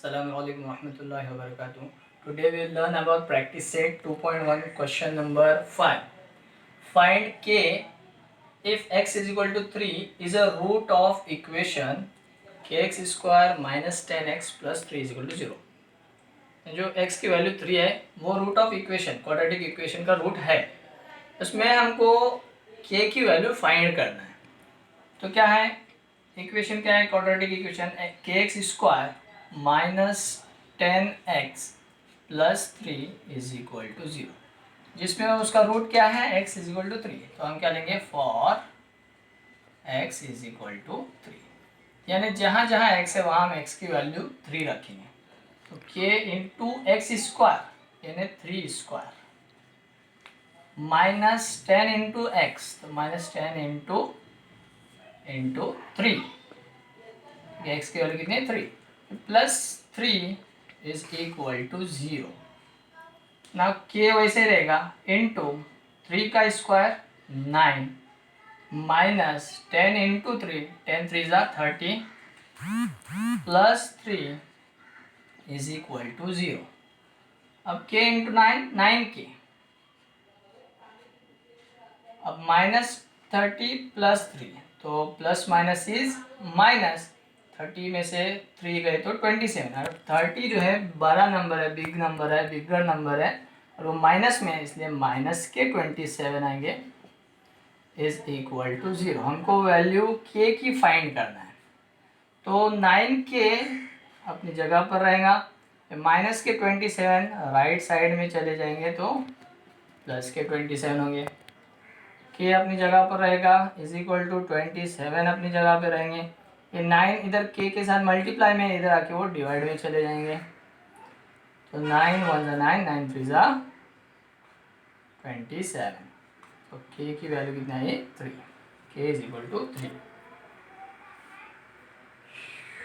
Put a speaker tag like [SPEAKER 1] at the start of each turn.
[SPEAKER 1] Assalamualaikum warahmatullahi wabarakatuh. Today we will learn about practice set 2.1 question number 5. Find k if x is equal to 3 is a root of equation kx square minus 10x plus 3 is equal to 0. जो x की value 3 है वो root of equation quadratic equation का root है, उसमें हमको k की value find करना है। तो क्या है इक्वेशन, क्या है क्वाड्रेटिक इक्वेशन के x square minus 10x plus 3 is equal to 0, जिसमें उसका रूट क्या है x इज इक्वल टू 3। तो हम क्या लेंगे for x is equal to 3, यानी जहाँ जहाँ x है वहाँ हम x की वैल्यू 3 रखेंगे। तो k इंटू एक्स स्क्वायर यानी 3 स्क्वायर माइनस 10 इंटू एक्स, तो माइनस 10 इंटू 3, एक्स की वैल्यू कितनी है 3, प्लस 3 इज इक्वल टू 0। ना के वैसे रहेगा इंटू 3 का स्क्वायर 9 माइनस 10 इंटू 3, 10 3 ज़ा 30 प्लस 3 इज इक्वल टू 0। अब के इंटू 9 9k, अब माइनस 30 प्लस 3, तो प्लस माइनस इज माइनस, 30 में से 3 गए तो 27। और 30 जो है बड़ा नंबर है, बिग नंबर है, बिगर नंबर है, और वो माइनस में है इसलिए माइनस के 27 आएंगे इज इक्वल टू 0। हमको वैल्यू के की फाइंड करना है। तो 9k अपनी जगह पर रहेगा, माइनस के 27 राइट साइड में चले जाएंगे तो प्लस के 27 होंगे। के अपनी जगह पर रहेगा इज इक्वल टू 27 अपनी जगह पे रहेंगे। ये 9 इधर के साथ मल्टीप्लाई में, इधर आके वो डिवाइड में चले जाएंगे। तो 9 1 ज़ा 9, 9 3 ज़ा 27। तो के की वैल्यू कितना है 3, के इज इक्वल टू 3।